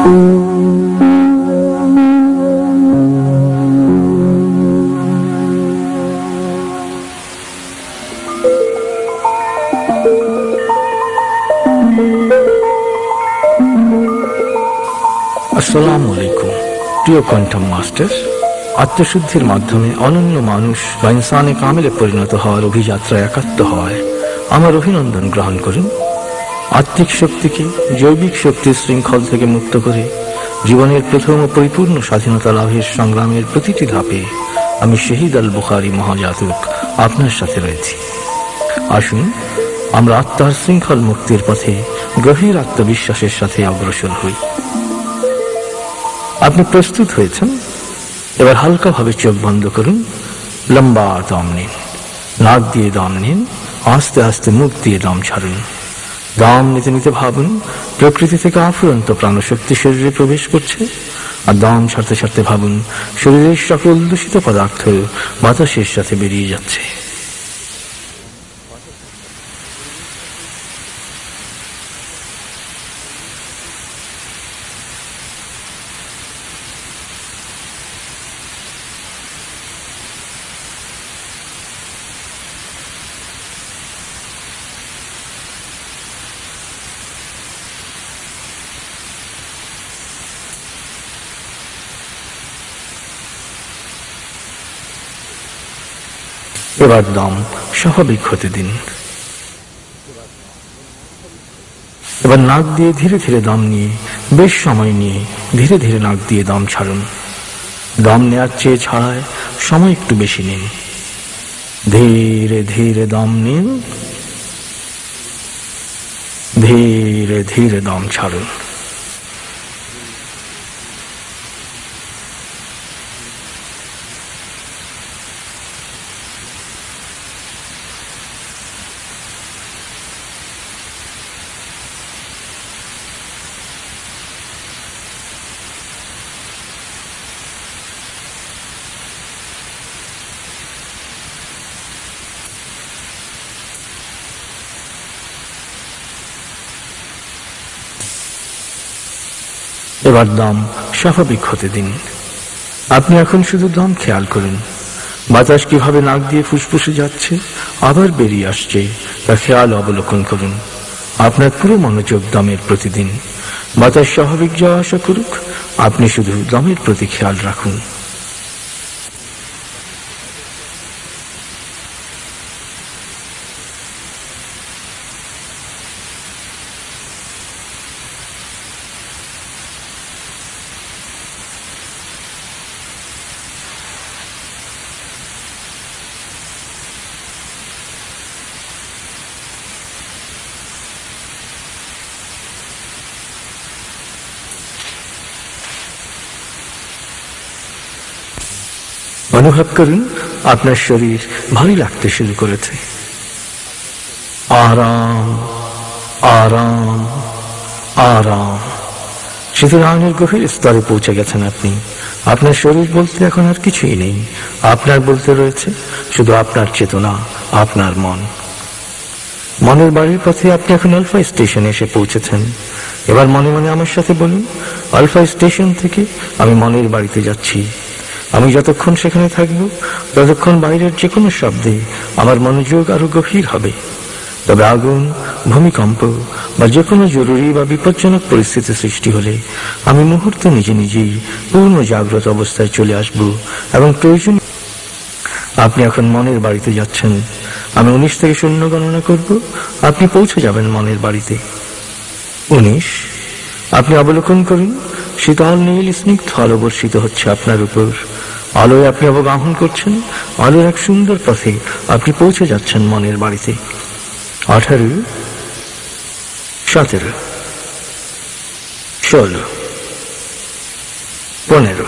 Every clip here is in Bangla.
আসসালামু আলাইকুম প্রিয় কোয়ান্টাম মাস্টার। আত্মশুদ্ধির মাধ্যমে অনন্য মানুষ বা ইনসানে কামেলে পরিণত হওয়ার অভিযাত্রায় একাত্ম হয় আমার অভিনন্দন গ্রহণ করুন। আত্মিক শক্তিকে জৈবিক শক্তির শৃঙ্খল থেকে মুক্ত করে জীবনের প্রথম ও পরিপূর্ণ স্বাধীনতা লাভের সংগ্রামের প্রতিটি ধাপে আমি শহীদ আল বুখারী মহাজাতক আপনার সাথে রয়েছি। আসুন আমরা আত্মার শৃঙ্খল মুক্তির পথে গভীর আত্মবিশ্বাসের সাথে অগ্রসর হই। আপনি প্রস্তুত হয়েছেন? এবার হালকাভাবে চোখ বন্ধ করুন, লম্বা দম নিন, নাক দিয়ে দম নিন, আস্তে আস্তে মুখ দিয়ে দম ছাড়ুন। দম নিতে নিতে ভাবুন প্রকৃতি থেকে আফুরন্ত প্রাণশক্তি শরীরে প্রবেশ করছে, আর দম ছাড়তে ছাড়তে ভাবুন শরীরের সকল দূষিত পদার্থ বাতাসের সাথে বেরিয়ে যাচ্ছে। এবার দম স্বাভাবিক হতে দিন। এবার নাক দিয়ে ধীরে ধীরে দম নিয়ে বেশ সময় নিয়ে ধীরে ধীরে নাক দিয়ে দম ছাড়ুন। দম নেওয়ার চেয়ে ছাড়ায় সময় একটু বেশি নিন। ধীরে ধীরে দম নিন, ধীরে ধীরে দম ছাড়ুন। এবার দম স্বাভাবিক হতে দিন। আপনি এখন শুধু দম খেয়াল করুন, বাতাস কিভাবে নাক দিয়ে ফুসফুসে যাচ্ছে আবার বেরিয়ে আসছে তা খেয়াল অবলোকন করুন। আপনার পুরো মনোযোগ দমের প্রতি দিন। বাতাস স্বাভাবিক যাওয়া আসা করুক, আপনি শুধু দমের প্রতি খেয়াল রাখুন। অনুভব করুন আপনার শরীর ভারী লাগতে শুরু করেছে। আরাম আরাম আরাম। শীতলায়নের গভীর স্তরে পৌঁছে গেছেন আপনি। আপনার শরীর বলতে এখন আর কিছুই নেই। আপনার বলতে রয়েছে শুধু আপনার চেতনা, আপনার মন। মনের বাড়ির পথে আপনি এখন আলফা স্টেশনে এসে পৌঁছেছেন। এবার মনে মনে আমার সাথে বলুন, আলফা স্টেশন থেকে আমি মনের বাড়িতে যাচ্ছি। আমি যতক্ষণ সেখানে থাকব ততক্ষণ বাইরের যে কোনো শব্দে আমার মনোযোগ আরো গভীর হবে। তবে আগুন, ভূমিকম্প বা যে কোনো জরুরি বা বিপজ্জনক পরিস্থিতি সৃষ্টি হলে আমি মুহূর্তে নিজে নিজেই পূর্ণ জাগ্রত অবস্থায় চলে আসব এবং প্রয়োজন। আপনি এখন মনের বাড়িতে যাচ্ছেন। আমি 19 থেকে 0 গণনা করব, আপনি পৌঁছে যাবেন মনের বাড়িতে। 19। আপনি অবলোকন করুন শীতল নীল স্নিগ্ধ আলো বর্ষিত হচ্ছে আপনার উপর। আলোয় আপনি অবগাহন করছেন। আলোর এক সুন্দর পথে আপনি পৌঁছে যাচ্ছেন মনের বাড়িতে। 18, 17, 16, 15,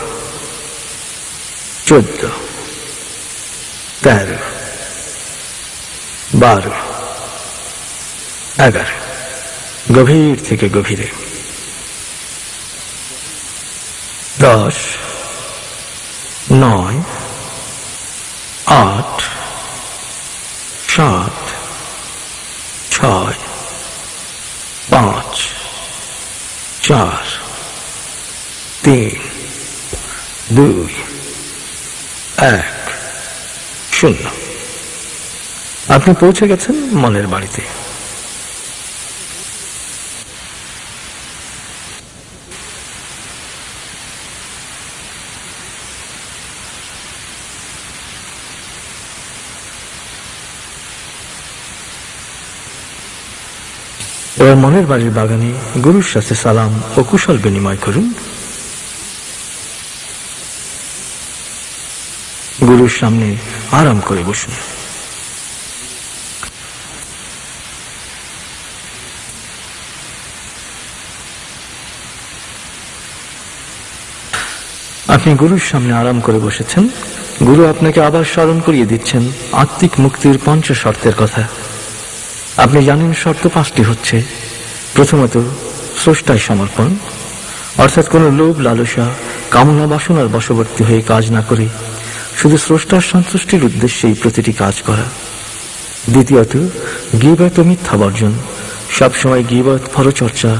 14, 13, 12, 11। গভীর থেকে গভীরে। 10, 9, 8, 7, 6, 5, 4, 1 0। আপনি পৌঁছে গেছেন মনের বাড়িতে। এবার মনের বাড়ির বাগানে গুরুর সাথে সালাম ও কুশল বিনিময় করুন। গুরুর সামনে আরাম করে বসুন। আপনি গুরুর সামনে আরাম করে বসেছেন। গুরু আপনাকে আবার স্মরণ করিয়ে দিচ্ছেন আত্মিক মুক্তির 5 শর্তের কথা। আপনি জানেন শর্ত 5টি হচ্ছে: প্রথমত, স্রষ্টায় সমর্পণ, অর্থাৎ কোন লোভ লালসা কামনা বাসনার বশবর্তী হয়ে কাজ না করে শুধু স্রষ্টার সন্তুষ্টির উদ্দেশ্যেই প্রতিটি কাজ করা। দ্বিতীয়ত, গীবত ও মিথ্যা বর্জন, সবসময় গীবত, পরচর্চা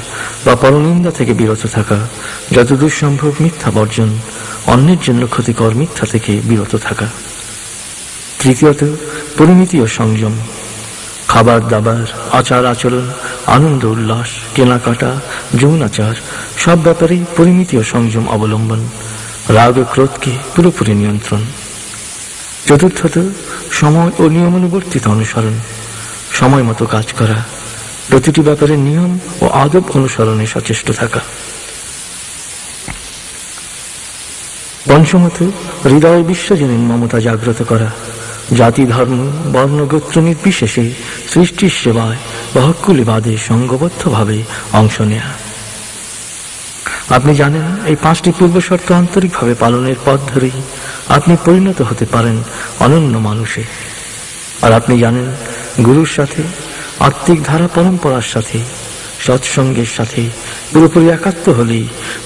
বা পরনিন্দা থেকে বিরত থাকা, যতদূর সম্ভব মিথ্যা বর্জন, অন্যের জন্য ক্ষতিকর মিথ্যা থেকে বিরত থাকা। তৃতীয়ত, পরিমিতি ও সংযম, খাবার দাবার, আচার আচরণ, আনন্দ উল্লাস, কেনাকাটা, যৌনাচার সব ব্যাপারেই পরিমিতি ও সংযম অবলম্বন, রাগ ও ক্রোধকে পুরোপুরি নিয়ন্ত্রণ। চতুর্থত, সময় ও নিয়মানুবর্তিত অনুসরণ, সময় মতো কাজ করা, প্রতিটি ব্যাপারে নিয়ম ও আদব অনুসরণে সচেষ্ট থাকা। পঞ্চমত, হৃদয়ে বিশ্বজনীন মমতা জাগ্রত করা, জাতি ধর্ম বর্ণ গোত্র নির্বিশেষে সৃষ্টির সেবায় বা হক্কুলিবাদে সঙ্গবদ্ধভাবে অংশ নেয়া। আপনি জানেন এই 5টি পূর্ব শর্ত আন্তরিকভাবে পালনের পথ ধরেই আপনি পরিণত হতে পারেন অনন্য মানুষে। আর আপনি জানেন গুরুর সাথে, আত্মিক ধারা পরম্পরার সাথে, সৎসঙ্গের সাথে পুরোপুরি একাত্ম হলেই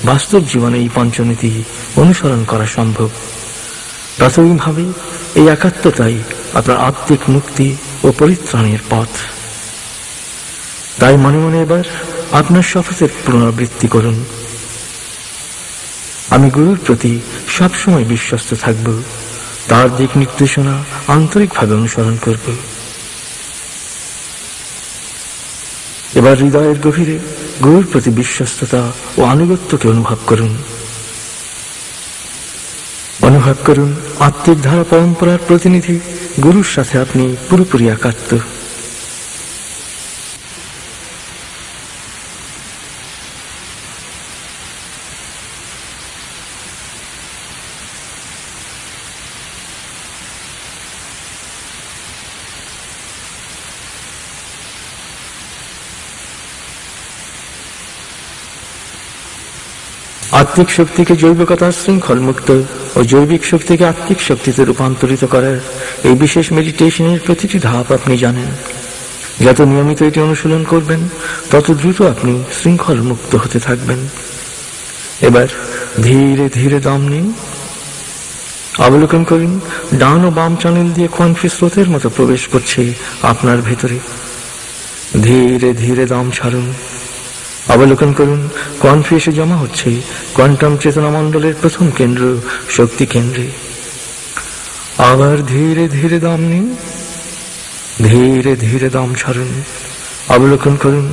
বাস্তব জীবনে এই পঞ্চনীতি অনুসরণ করা সম্ভব। প্রাথমিকভাবে এই একাত্মতাই আপনার আত্মিক মুক্তি ও পরিত্রাণের পথ। তাই মনে মনে এবার আপনার শপথের পুনরাবৃত্তি করুন। আমি গুরুর প্রতি সবসময় বিশ্বস্ত থাকব, তার দিক নির্দেশনা আন্তরিকভাবে অনুসরণ করব। এবার হৃদয়ের গভীরে গুরুর প্রতি বিশ্বস্ততা ও আনুগত্যকে অনুভব করুন। অনুভব করুন আত্মিক ধারা পরম্পরার প্রতিনিধি গুরুর সাথে আপনি পুরোপুরি একাত্ম। আত্মিক শক্তিকে জৈবিকতার শৃঙ্খল মুক্ত ও জৈবিক শক্তিকে আত্মিক শক্তিতে রূপান্তরিত করার এই বিশেষ মেডিটেশনের প্রতিটি ধাপ আপনি জানেন। যত নিয়মিত এটি অনুশীলন করবেন তত দ্রুত আপনি শৃঙ্খল মুক্ত হতে থাকবেন। এবার ধীরে ধীরে দম নিন। অবলোকন করুন ডান ও বাম চ্যানেল দিয়ে কোয়ান্ট্রি স্রোতের মতো প্রবেশ করছে আপনার ভেতরে। ধীরে ধীরে দম ছাড়ুন। অবলোকন করুন কোয়ান্ট্রি এসে জমা হচ্ছে কোয়ান্টাম চেতনা মণ্ডলের প্রথম কেন্দ্র শক্তি কেন্দ্রে। আবার ধীরে ধীরে দম নিন। ধীরে ধীরে দম ছাড়ুন। অবলোকন করুন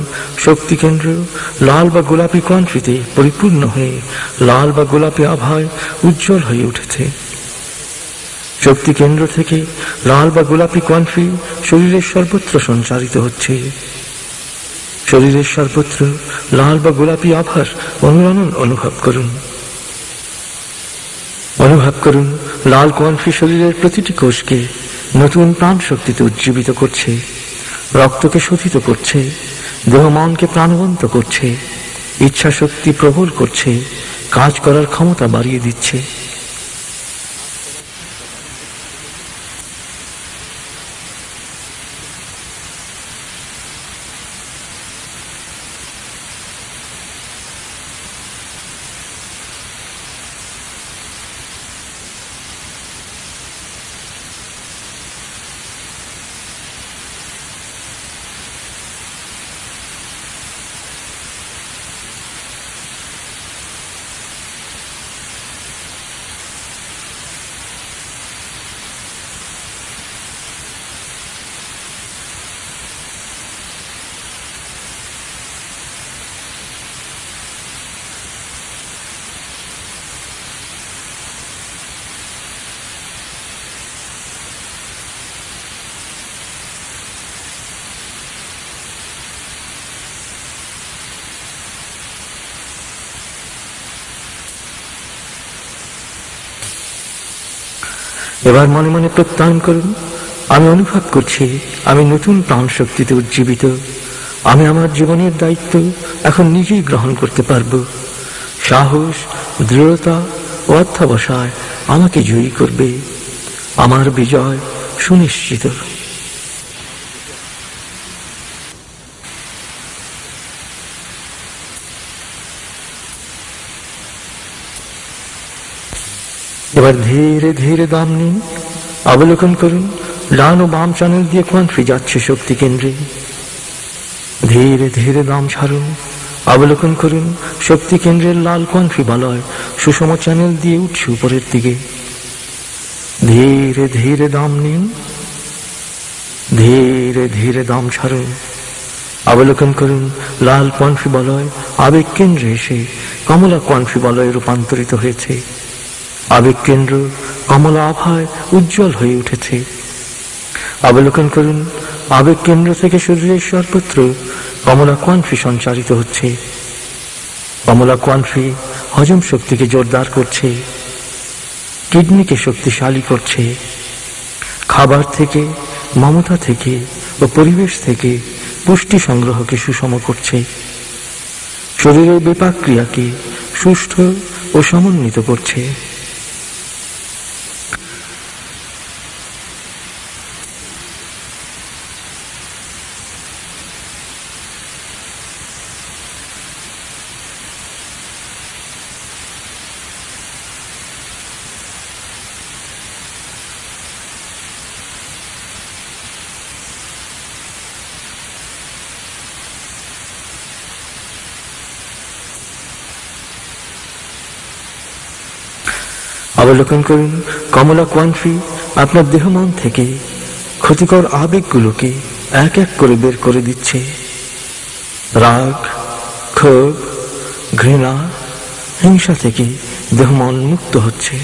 শক্তি কেন্দ্র লাল বা গোলাপি কোয়ান্ট্রিতে পরিপূর্ণ হয়ে লাল বা গোলাপি আভায় উজ্জ্বল হয়ে উঠেছে। শক্তি কেন্দ্র থেকে লাল বা গোলাপি কোয়ান্ট্রি শরীরের সর্বত্র সঞ্চারিত হচ্ছে। শরীরের সর্বত্র লাল বা গোলাপি আভার অনুরণন অনুভব করুন। অনুভব করুন লাল কোয়ান্ট্রি শরীরের প্রতিটি কোষকে নতুন প্রাণ শক্তিতে উজ্জীবিত করছে, রক্তকে শোধিত করছে, দেহ মনকে প্রাণবন্ত করছে, ইচ্ছা শক্তি প্রবল করছে, কাজ করার ক্ষমতা বাড়িয়ে দিচ্ছে। এবার মনে মনে প্রত্যয়ন করুন, আমি অনুভব করছি আমি নতুন প্রাণ শক্তিতে উজ্জীবিত। আমি আমার জীবনের দায়িত্ব এখন নিজেই গ্রহণ করতে পারব। সাহস, দৃঢ়তা ও অধ্যবসায় আমাকে জয়ী করবে। আমার বিজয় সুনিশ্চিত। এবার ধীরে ধীরে দম নিন। অবলোকন করুন, ডান ও বাম চ্যানেল দিয়ে কোয়ান্ট্রি যাচ্ছে শক্তি কেন্দ্রে। ধীরে ধীরে দম ছাড়ুন। অবলোকন করুন, শক্তি কেন্দ্রের লাল কোয়ান্ট্রি বলয় সুষম চ্যানেল দিয়ে উঠছে উপরের দিকে। ধীরে ধীরে দম নিন। ধীরে ধীরে দম ছাড়ুন। অবলোকন করুন, লাল কোয়ান্ট্রি বলয় আবেগ কেন্দ্রে এসে কমলা কোয়ান্ট্রি বলয়ে রূপান্তরিত হয়েছে। আবেগ কেন্দ্র কমলা আভায় উজ্জ্বল হয়ে উঠেছে। অবলোকন করুন, আবেগ কেন্দ্র থেকে শরীরের সর্বত্র কমলা কোয়ান্ট্রি সঞ্চারিত হচ্ছে। কমলা কোয়ান্ট্রি হজম শক্তিকে জোরদার করছে, কিডনিকে শক্তিশালী করছে, খাবার থেকে, মমতা থেকে ও পরিবেশ থেকে পুষ্টি সংগ্রহকে সুষম করছে, শরীরের বিপাক ক্রিয়াকে সুষ্ঠু ও সমন্বিত করছে। অবলোকন করুন, কমলা কোয়ান্ট্রি আপনার দেহ মন থেকে ক্ষতিকর আবেগগুলোকে এক এক করে বের করে দিচ্ছে। রাগ, ক্ষোভ, ঘৃণা, হিংসা থেকে দেহ মন মুক্ত হচ্ছে।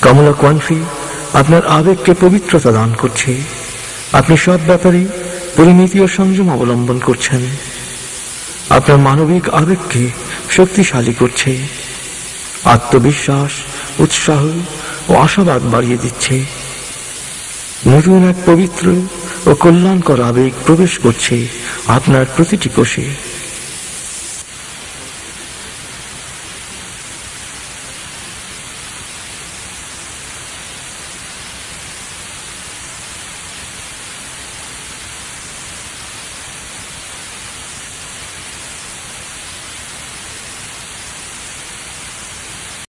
কমলা কোয়ান্ট্রি আপনার আবেগকে পবিত্রতা দান করছে। আপনি সব ব্যাপারে পরিমিতি ও সংযম অবলম্বন করছেন। আপনার মানবিক আবেগকে শক্তিশালী করছে, আত্মবিশ্বাস, উৎসাহ ও আশাবাদ বাড়িয়ে দিচ্ছে। নতুন এক পবিত্র ও কল্যাণকর আবেগ প্রবেশ করছে আপনার প্রতিটি কোষে।